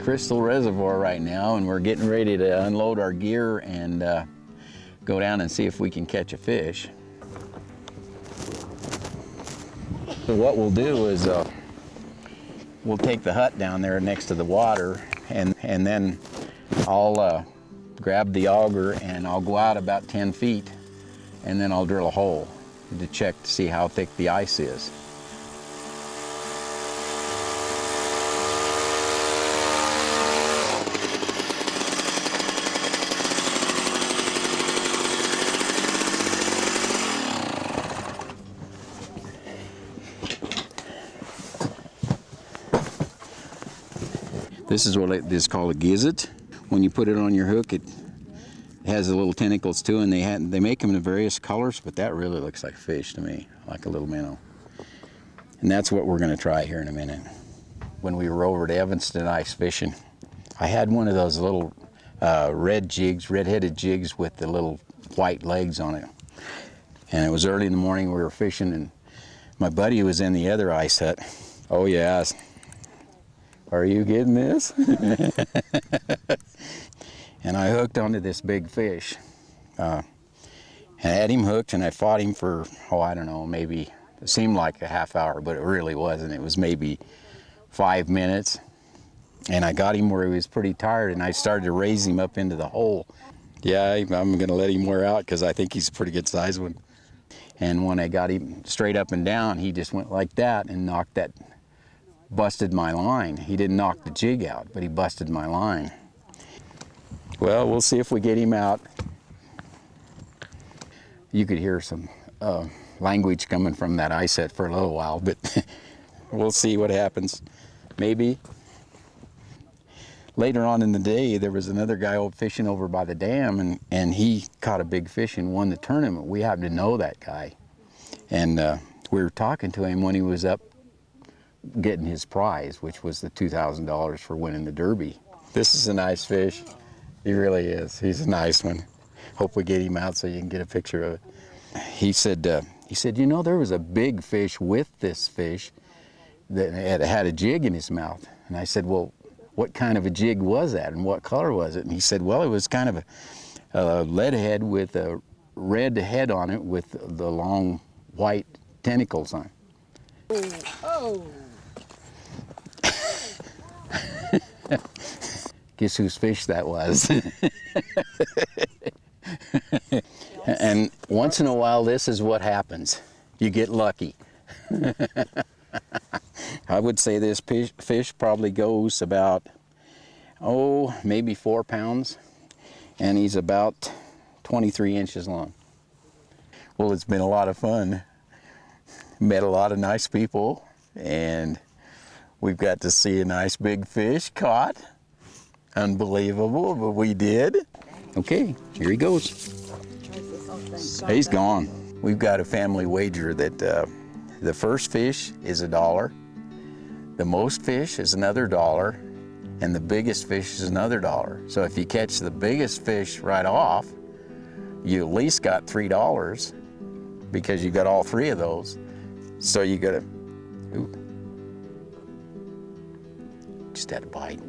Crystal Reservoir right now, and we're getting ready to unload our gear and go down and see if we can catch a fish. So what we'll do is we'll take the hut down there next to the water, and then I'll grab the auger and I'll go out about 10 feet, and then I'll drill a hole to check to see how thick the ice is. This is what it is called, a gizzard. When you put it on your hook, it has the little tentacles too, and they make them in various colors, but that really looks like fish to me, like a little minnow. And that's what we're gonna try here in a minute. When we were over to Evanston ice fishing, I had one of those little red-headed jigs with the little white legs on it. And it was early in the morning, we were fishing, and my buddy was in the other ice hut. Oh yeah. Are you getting this? And I hooked onto this big fish. I had him hooked, and I fought him for, oh, I don't know, maybe, it seemed like a half hour, but it really wasn't. It was maybe 5 minutes. And I got him where he was pretty tired, and I started to raise him up into the hole. Yeah, I'm gonna let him wear out because I think he's a pretty good sized one. And when I got him straight up and down, he just went like that and busted my line. He didn't knock the jig out, but he busted my line. Well, we'll see if we get him out. You could hear some language coming from that ice hut for a little while, but we'll see what happens. Maybe. Later on in the day, there was another guy fishing over by the dam, and he caught a big fish and won the tournament. We happened to know that guy. And we were talking to him when he was up getting his prize, which was the $2,000 for winning the Derby. This is a nice fish. He really is. He's a nice one. Hope we get him out so you can get a picture of it. He said, you know, there was a big fish with this fish that had a jig in his mouth. And I said, well, what kind of a jig was that, and what color was it? And he said, well, it was kind of a lead head with a red head on it with the long white tentacles on it. Oh. Guess whose fish that was? And once in a while, this is what happens. You get lucky. I would say this fish probably goes about, oh, maybe 4 pounds, and he's about 23 inches long. Well, it's been a lot of fun. Met a lot of nice people, and we've got to see a nice big fish caught. Unbelievable, but we did. Okay, here he goes. He's gone. We've got a family wager that the first fish is $1, the most fish is another $1, and the biggest fish is another $1. So if you catch the biggest fish right off, you at least got $3 because you got all 3 of those. So you got to, just had a bite.